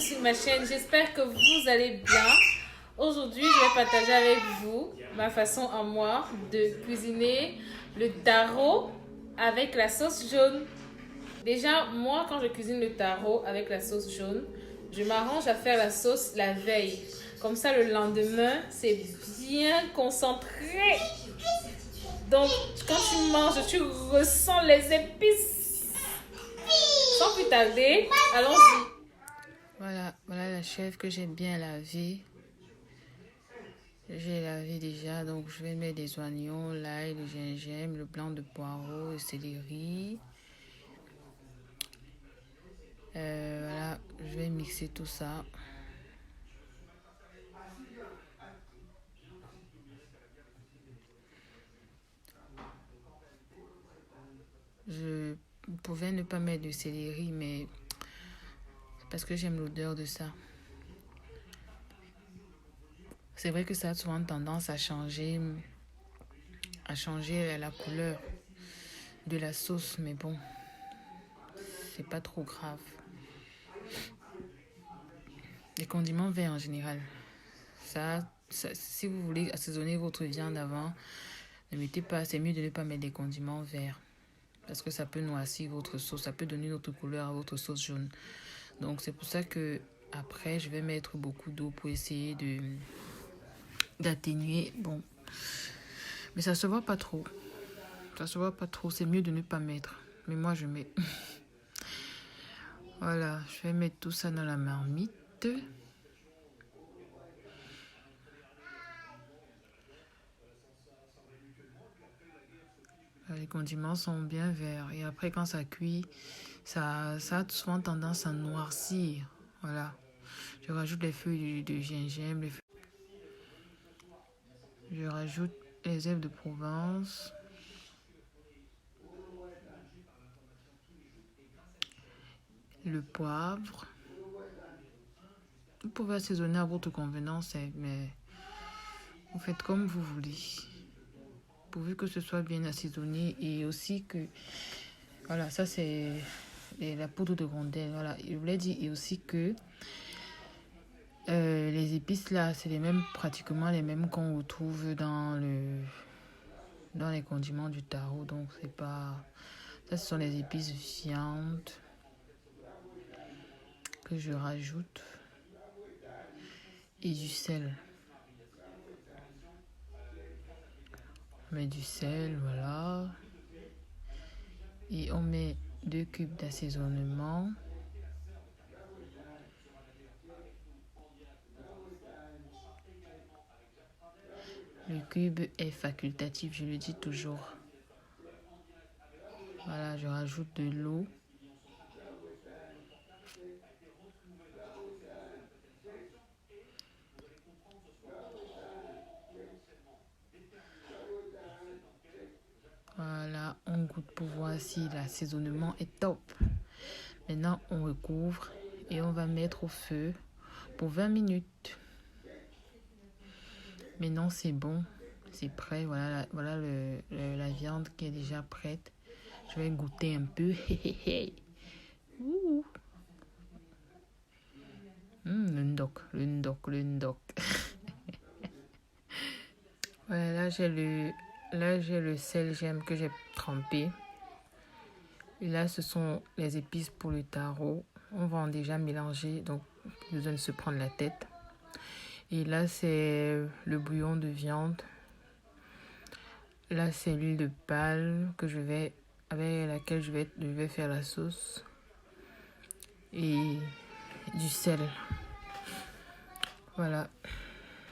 sur ma chaîne, j'espère que vous allez bien. Aujourd'hui, je vais partager avec vous ma façon à moi de cuisiner le taro avec la sauce jaune. Déjà, moi, quand je cuisine le taro avec la sauce jaune, je m'arrange à faire la sauce la veille. Comme ça, le lendemain, c'est bien concentré. Donc, quand tu manges, tu ressens les épices. Sans plus tarder, allons-y. Voilà la chèvre que j'ai bien lavée. J'ai lavé déjà, donc je vais mettre des oignons, l'ail, le gingembre, le blanc de poireau, le céleri. Voilà, je vais mixer tout ça. Je pouvais ne pas mettre de céleri, mais c'est parce que j'aime l'odeur de ça. C'est vrai que ça a souvent tendance à changer la couleur de la sauce, mais bon, c'est pas trop grave. Les condiments verts en général, ça, si vous voulez assaisonner votre viande avant, ne mettez pas, c'est mieux de ne pas mettre des condiments verts. Parce que ça peut noircir votre sauce, ça peut donner une autre couleur à votre sauce jaune. Donc c'est pour ça que après je vais mettre beaucoup d'eau pour essayer d'atténuer. Bon, mais ça se voit pas trop. Ça se voit pas trop, c'est mieux de ne pas mettre. Mais moi je mets. Voilà, je vais mettre tout ça dans la marmite. Les condiments sont bien verts. Et après, quand ça cuit, ça a souvent tendance à noircir. Voilà. Je rajoute les feuilles de gingembre. Je rajoute les herbes de Provence. Le poivre. Vous pouvez assaisonner à votre convenance, mais vous faites comme vous voulez. Pourvu que ce soit bien assaisonné et aussi que... Voilà, ça c'est la poudre de rondelle. Voilà, je vous l'ai dit. Et aussi que les épices là, c'est pratiquement les mêmes qu'on retrouve dans les condiments du taro. Donc c'est pas... Ça, ce sont les épices viande que je rajoute. Et du sel. On met du sel, voilà. Et on met 2 cubes d'assaisonnement. Le cube est facultatif, je le dis toujours. Voilà, je rajoute de l'eau. Voilà, on goûte pour voir si l'assaisonnement est top. Maintenant, on recouvre et on va mettre au feu pour 20 minutes. Maintenant, c'est bon, c'est prêt. Voilà, la viande qui est déjà prête. Je vais goûter un peu. Ouh. Le ndok. Voilà, là, j'ai le sel gemme que j'ai trempé. Et là, ce sont les épices pour le taro. On va en déjà mélanger, donc besoin de se prendre la tête. Et là, c'est le bouillon de viande. Là, c'est l'huile de palme avec laquelle je vais faire la sauce. Et du sel. Voilà,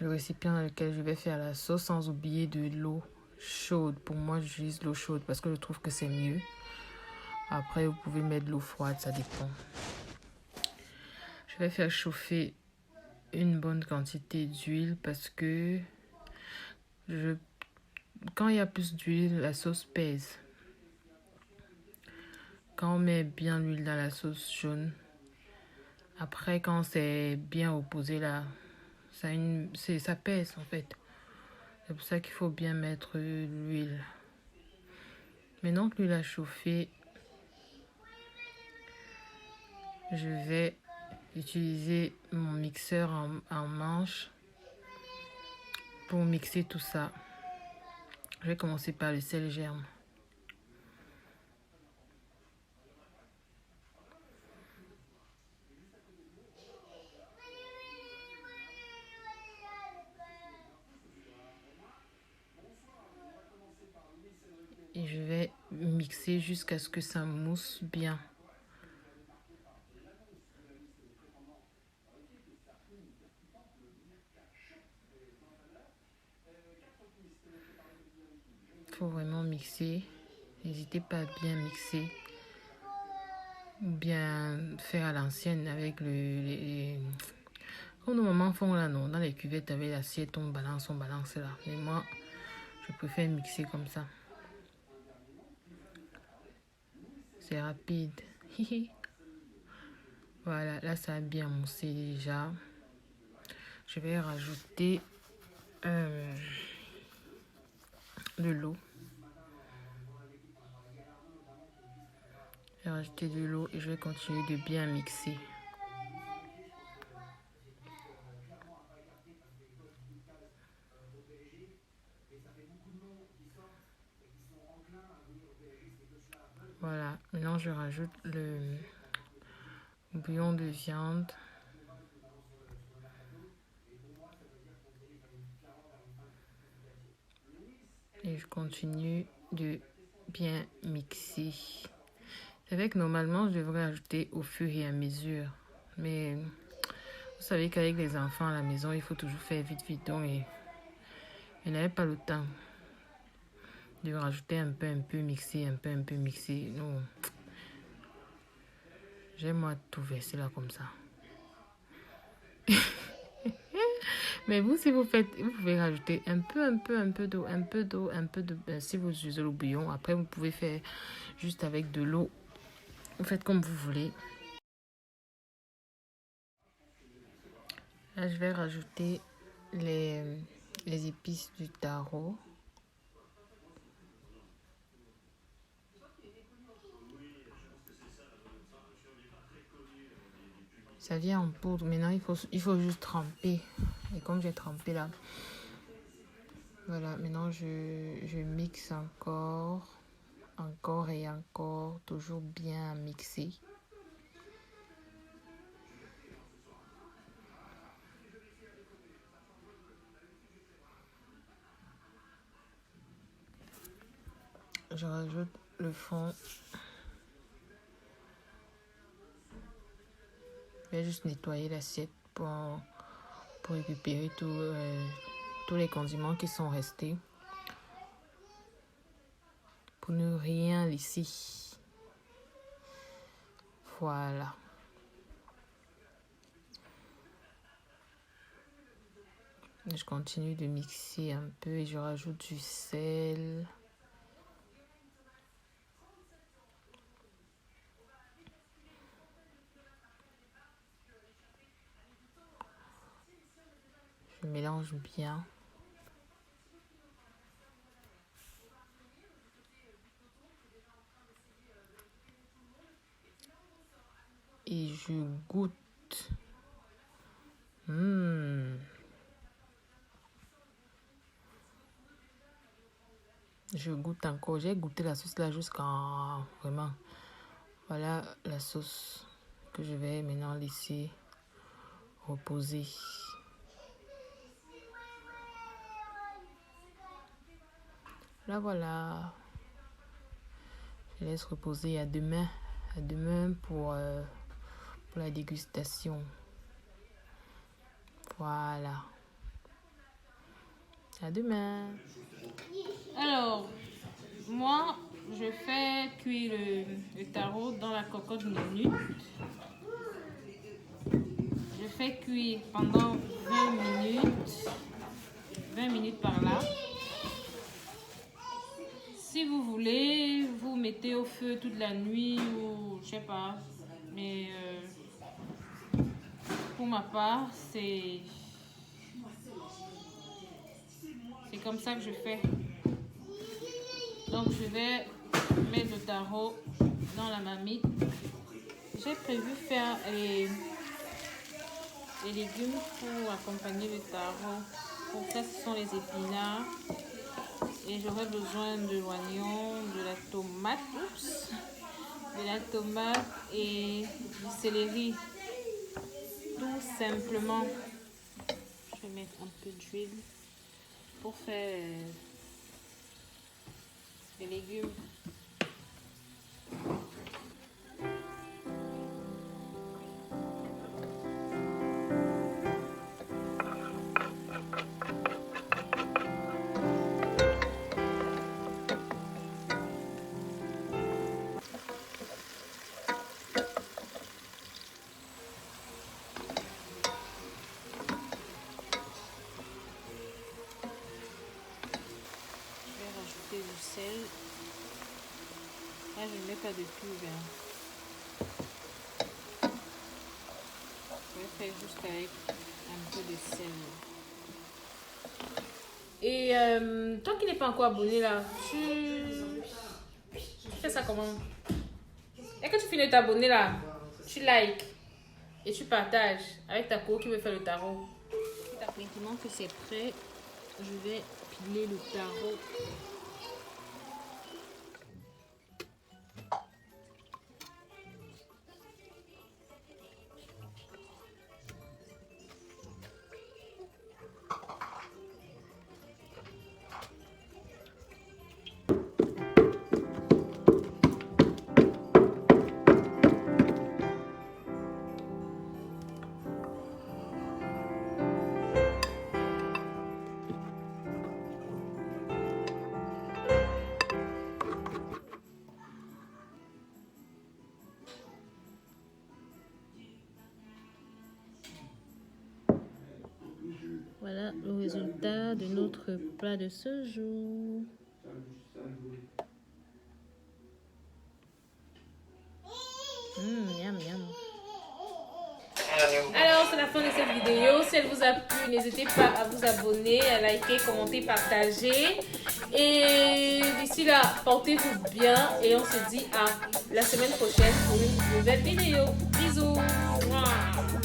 le récipient dans lequel je vais faire la sauce, sans oublier de l'eau chaude. Pour moi, j'utilise l'eau chaude parce que je trouve que c'est mieux. Après, vous pouvez mettre de l'eau froide, ça dépend. Je vais faire chauffer une bonne quantité d'huile parce que quand il y a plus d'huile, la sauce pèse. Quand on met bien l'huile dans la sauce jaune, après quand c'est bien opposé là, ça pèse en fait. C'est pour ça qu'il faut bien mettre l'huile. Maintenant que l'huile a chauffé, je vais utiliser mon mixeur en manche pour mixer tout ça. Je vais commencer par le sel germe. Et je vais mixer jusqu'à ce que ça mousse bien. Il faut vraiment mixer. N'hésitez pas à bien mixer. Ou bien faire à l'ancienne avec comme nos mamans font là, non? Dans les cuvettes avec l'assiette, on balance là. Mais moi, je préfère mixer comme ça. C'est rapide. Voilà, là ça a bien moussé déjà. Je vais rajouter de l'eau. Je vais rajouter de l'eau et je vais continuer de bien mixer. Voilà, maintenant je rajoute le bouillon de viande. Et je continue de bien mixer. C'est vrai que normalement, je devrais ajouter au fur et à mesure. Mais vous savez qu'avec les enfants à la maison, il faut toujours faire vite. Donc, et je n'avais pas le temps de rajouter un peu mixer, un peu mixer. Non. J'aime moi tout verser là comme ça. Mais vous, si vous faites, vous pouvez rajouter un peu d'eau, si vous utilisez le bouillon. Après, vous pouvez faire juste avec de l'eau. Vous faites comme vous voulez. Là, je vais rajouter les épices du taro. Ça vient en poudre. Maintenant, il faut juste tremper. Et comme j'ai trempé là, voilà, maintenant je mixe encore et encore, toujours bien mixer. Je rajoute le fond. Je vais juste nettoyer l'assiette pour récupérer tous les condiments qui sont restés. Pour ne rien laisser. Voilà. Je continue de mixer un peu et je rajoute du sel. Je mélange bien. Et je goûte. Je goûte encore. J'ai goûté la sauce là jusqu'en... Vraiment. Voilà la sauce que je vais maintenant laisser reposer. Là voilà. Je laisse reposer à demain. À demain pour la dégustation. Voilà. À demain. Alors, moi, je fais cuire le taro dans la cocotte minute. Je fais cuire pendant 20 minutes. 20 minutes par là. Si vous voulez, vous mettez au feu toute la nuit ou je sais pas. Mais pour ma part, c'est comme ça que je fais. Donc je vais mettre le taro dans la marmite. J'ai prévu faire les légumes pour accompagner le taro. Pour ça, ce sont les épinards. Et j'aurai besoin de l'oignon, de la tomate, de la tomate et du céleri. Tout simplement. Je vais mettre un peu d'huile pour faire les légumes. Du sel. Là, je ne mets pas de pub. Je vais faire juste avec un peu de sel. Et toi qui n'es pas encore abonné là, tu fais ça comment? Et quand tu finis de t'abonner là, tu likes et tu partages avec ta co qui veut faire le tarot. Maintenant que c'est prêt, je vais piler le tarot. Voilà le résultat de notre plat de ce jour. Miam, miam. Alors, c'est la fin de cette vidéo. Si elle vous a plu, n'hésitez pas à vous abonner, à liker, commenter, partager. Et d'ici là, portez-vous bien et on se dit à la semaine prochaine pour une nouvelle vidéo. Bisous. Mouah.